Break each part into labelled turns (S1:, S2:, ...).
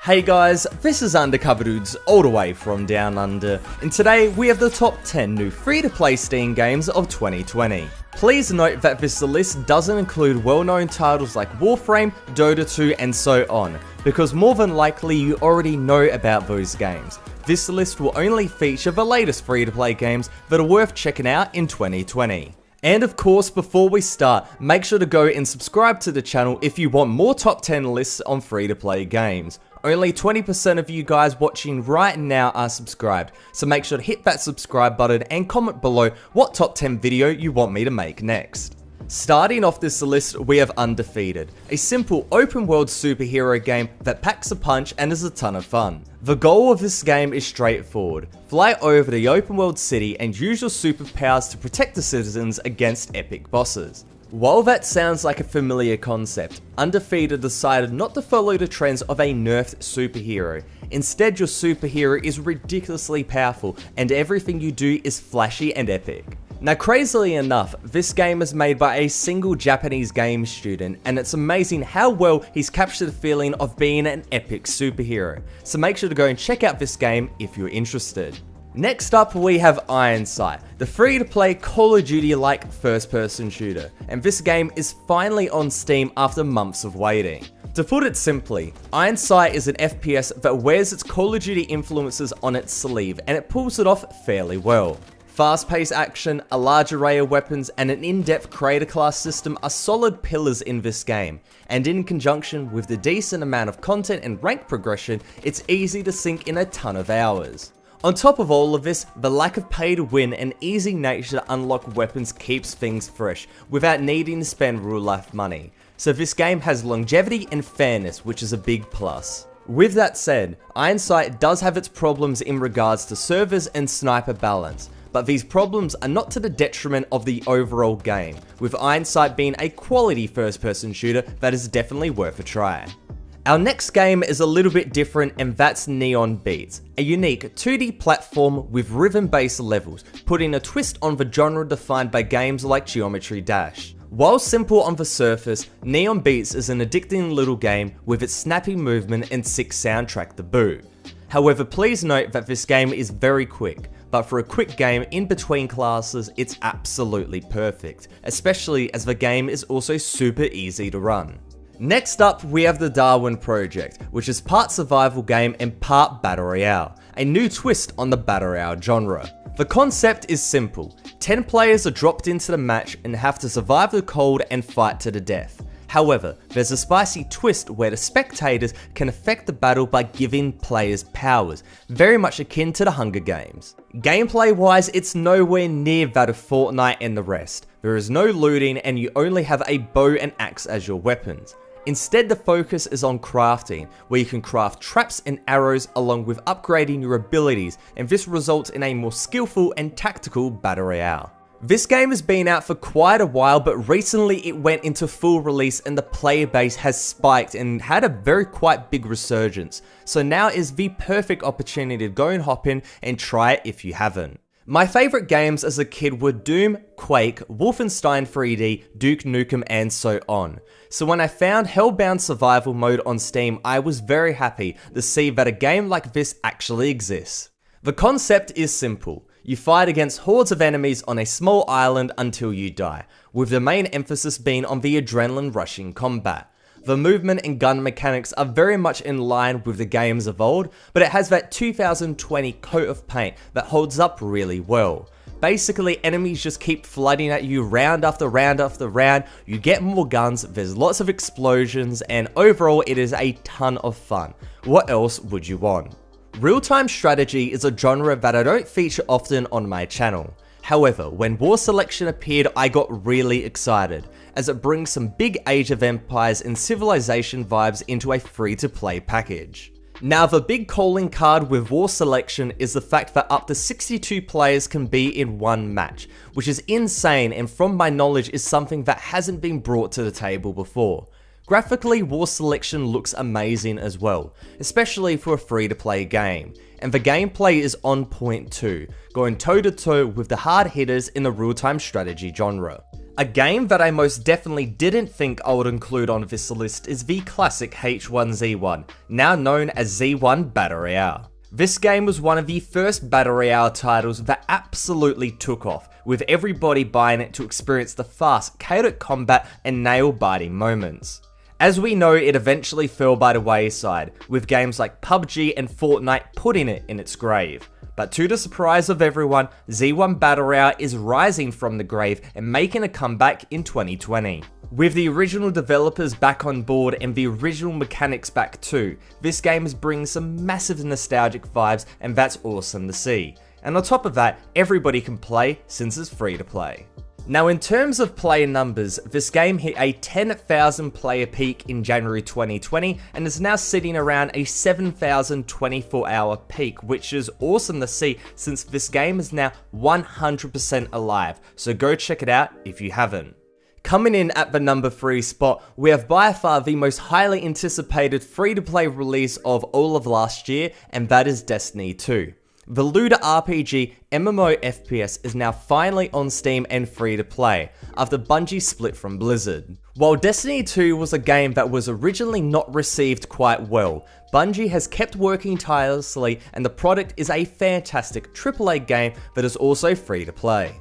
S1: Hey guys, this is Undercover Dudes all the way from Down Under, and today we have the top 10 new free-to-play Steam games of 2020. Please note that this list doesn't include well-known titles like Warframe, Dota 2 and so on, because more than likely you already know about those games. This list will only feature the latest free-to-play games that are worth checking out in 2020. And of course, before we start, make sure to go and subscribe to the channel if you want more top 10 lists on free-to-play games. Only 20% of you guys watching right now are subscribed, so make sure to hit that subscribe button and comment below what top 10 video you want me to make next. Starting off this list, we have Undefeated, a simple open world superhero game that packs a punch and is a ton of fun. The goal of this game is straightforward: fly over the open world city and use your superpowers to protect the citizens against epic bosses. While that sounds like a familiar concept, Undefeated decided not to follow the trends of a nerfed superhero. Instead, your superhero is ridiculously powerful and everything you do is flashy and epic. Now, crazily enough, this game is made by a single Japanese game student, and it's amazing how well he's captured the feeling of being an epic superhero. So make sure to go and check out this game if you're interested. Next up, we have Iron Sight, the free-to-play Call of Duty-like first-person shooter, and this game is finally on Steam after months of waiting. To put it simply, Iron Sight is an FPS that wears its Call of Duty influences on its sleeve, and it pulls it off fairly well. Fast-paced action, a large array of weapons, and an in-depth creator class system are solid pillars in this game, and in conjunction with the decent amount of content and rank progression, it's easy to sink in a ton of hours. On top of all of this, the lack of pay to win and easy nature to unlock weapons keeps things fresh, without needing to spend real life money. So this game has longevity and fairness, which is a big plus. With that said, Iron Sight does have its problems in regards to servers and sniper balance, but these problems are not to the detriment of the overall game, with Iron Sight being a quality first-person shooter that is definitely worth a try. Our next game is a little bit different, and that's Neon Beats, a unique 2D platform with rhythm-based levels, putting a twist on the genre defined by games like Geometry Dash. While simple on the surface, Neon Beats is an addicting little game with its snappy movement and sick soundtrack to boot. However, please note that this game is very quick, but for a quick game in between classes, it's absolutely perfect, especially as the game is also super easy to run. Next up, we have the Darwin Project, which is part survival game and part battle royale, a new twist on the battle royale genre. The concept is simple: 10 players are dropped into the match and have to survive the cold and fight to the death. However, there's a spicy twist where the spectators can affect the battle by giving players powers, very much akin to the Hunger Games. Gameplay wise, it's nowhere near that of Fortnite and the rest. There is no looting and you only have a bow and axe as your weapons. Instead, the focus is on crafting, where you can craft traps and arrows along with upgrading your abilities, and this results in a more skillful and tactical battle royale. This game has been out for quite a while, but recently it went into full release and the player base has spiked and had a quite big resurgence. So now is the perfect opportunity to go and hop in and try it if you haven't. My favourite games as a kid were Doom, Quake, Wolfenstein 3D, Duke Nukem and so on. So when I found HELLBOUND survival mode on Steam, I was very happy to see that a game like this actually exists. The concept is simple. You fight against hordes of enemies on a small island until you die, with the main emphasis being on the adrenaline rushing combat. The movement and gun mechanics are very much in line with the games of old, but it has that 2020 coat of paint that holds up really well. Basically, enemies just keep flooding at you round after round after round, you get more guns, there's lots of explosions, and overall it is a ton of fun. What else would you want? Real-time strategy is a genre that I don't feature often on my channel. However, when War Selection appeared, I got really excited, as it brings some big Age of Empires and Civilization vibes into a free-to-play package. Now, the big calling card with War Selection is the fact that up to 62 players can be in one match, which is insane and from my knowledge is something that hasn't been brought to the table before. Graphically, War Selection looks amazing as well, especially for a free-to-play game, and the gameplay is on point too, going toe-to-toe with the hard hitters in the real-time strategy genre. A game that I most definitely didn't think I would include on this list is the classic H1Z1, now known as Z1 Battle Royale. This game was one of the first Battle Royale titles that absolutely took off, with everybody buying it to experience the fast, chaotic combat and nail-biting moments. As we know, it eventually fell by the wayside, with games like PUBG and Fortnite putting it in its grave. But to the surprise of everyone, Z1 Battle Royale is rising from the grave and making a comeback in 2020. With the original developers back on board and the original mechanics back too, this game is bringing some massive nostalgic vibes, and that's awesome to see. And on top of that, everybody can play since it's free to play. Now in terms of player numbers, this game hit a 10,000 player peak in January 2020 and is now sitting around a 7,000 24-hour peak, which is awesome to see since this game is now 100% alive, so go check it out if you haven't. Coming in at the number 3 spot, we have by far the most highly anticipated free-to-play release of all of last year, and that is Destiny 2. The looter RPG MMO FPS is now finally on Steam and free to play, after Bungie split from Blizzard. While Destiny 2 was a game that was originally not received quite well, Bungie has kept working tirelessly, and the product is a fantastic AAA game that is also free to play.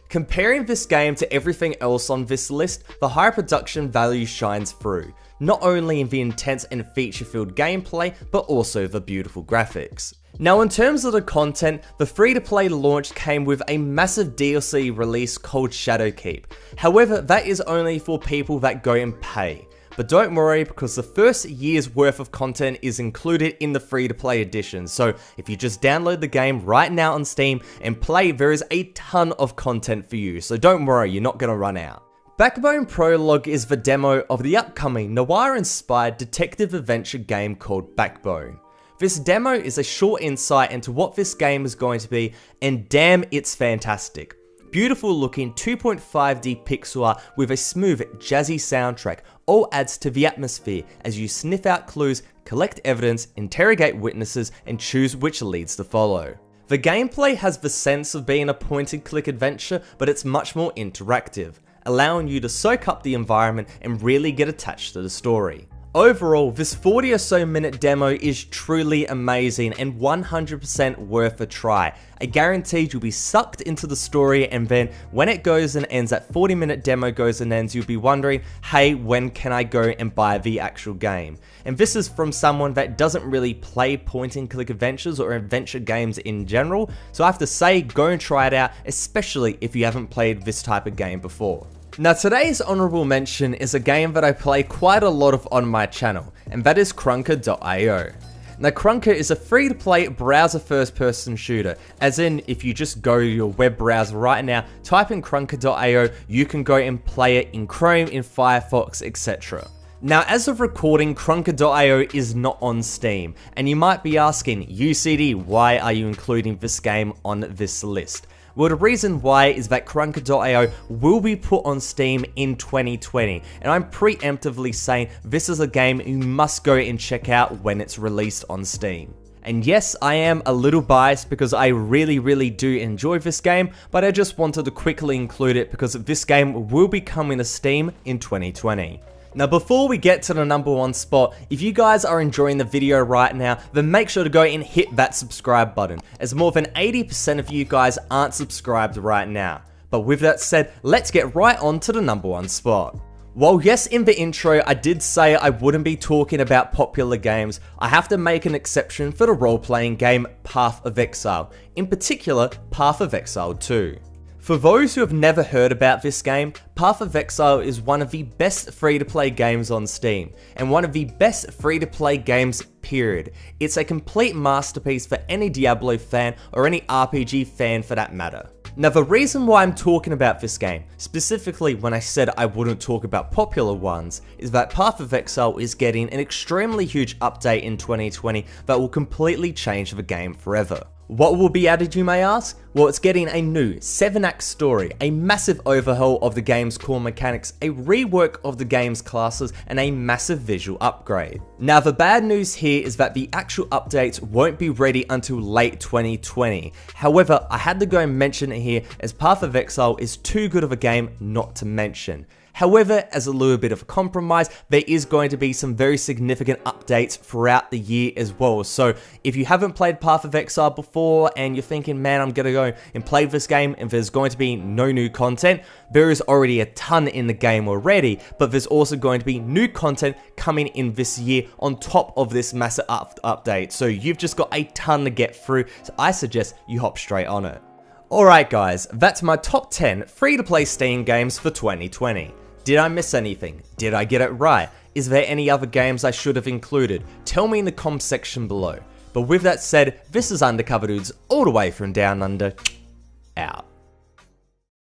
S1: Comparing this game to everything else on this list, the high production value shines through, not only in the intense and feature-filled gameplay, but also the beautiful graphics. Now in terms of the content, the free-to-play launch came with a massive DLC release called Shadowkeep. However, that is only for people that go and pay. But don't worry, because the first year's worth of content is included in the free-to-play edition, so if you just download the game right now on Steam and play, there is a ton of content for you, so don't worry, you're not gonna run out. Backbone Prologue is the demo of the upcoming noir-inspired detective adventure game called Backbone. This demo is a short insight into what this game is going to be, and damn, it's fantastic. Beautiful looking 2.5D pixel art with a smooth, jazzy soundtrack all adds to the atmosphere as you sniff out clues, collect evidence, interrogate witnesses, and choose which leads to follow. The gameplay has the sense of being a point-and-click adventure, but it's much more interactive, allowing you to soak up the environment and really get attached to the story. Overall, this 40 or so minute demo is truly amazing and 100% worth a try. I guarantee you'll be sucked into the story, and then when it goes and ends, that 40-minute demo goes and ends, you'll be wondering, hey, when can I go and buy the actual game? And this is from someone that doesn't really play point-and-click adventures or adventure games in general, so I have to say, go and try it out, especially if you haven't played this type of game before. Now today's honorable mention is a game that I play quite a lot of on my channel, and that is Krunker.io. Now Krunker is a free-to-play browser first-person shooter, as in if you just go to your web browser right now, type in Krunker.io, you can go and play it in Chrome, in Firefox, etc. Now as of recording, Krunker.io is not on Steam, and you might be asking, UCD, why are you including this game on this list? Well, the reason why is that Krunker.io will be put on Steam in 2020, and I'm preemptively saying this is a game you must go and check out when it's released on Steam. And yes, I am a little biased because I really do enjoy this game, but I just wanted to quickly include it because this game will be coming to Steam in 2020. Now before we get to the number 1 spot, if you guys are enjoying the video right now, then make sure to go and hit that subscribe button, as more than 80% of you guys aren't subscribed right now. But with that said, let's get right on to the number 1 spot. While yes, in the intro I did say I wouldn't be talking about popular games, I have to make an exception for the role-playing game Path of Exile, in particular Path of Exile 2. For those who have never heard about this game, Path of Exile is one of the best free-to-play games on Steam, and one of the best free-to-play games, period. It's a complete masterpiece for any Diablo fan, or any RPG fan for that matter. Now the reason why I'm talking about this game, specifically when I said I wouldn't talk about popular ones, is that Path of Exile is getting an extremely huge update in 2020 that will completely change the game forever. What will be added, you may ask? Well, it's getting a new 7-act story, a massive overhaul of the game's core mechanics, a rework of the game's classes, and a massive visual upgrade. Now, the bad news here is that the actual updates won't be ready until late 2020. However, I had to go and mention it here as Path of Exile is too good of a game not to mention. However, as a little bit of a compromise, there is going to be some very significant updates throughout the year as well. So if you haven't played Path of Exile before and you're thinking, man, I'm going to go and play this game and there's going to be no new content, there is already a ton in the game already, but there's also going to be new content coming in this year on top of this massive update. So you've just got a ton to get through, so I suggest you hop straight on it. Alright guys, that's my top 10 free-to-play Steam games for 2020. Did I miss anything? Did I get it right? Is there any other games I should have included? Tell me in the comments section below. But with that said, this is Undercover Dudes all the way from Down Under, out.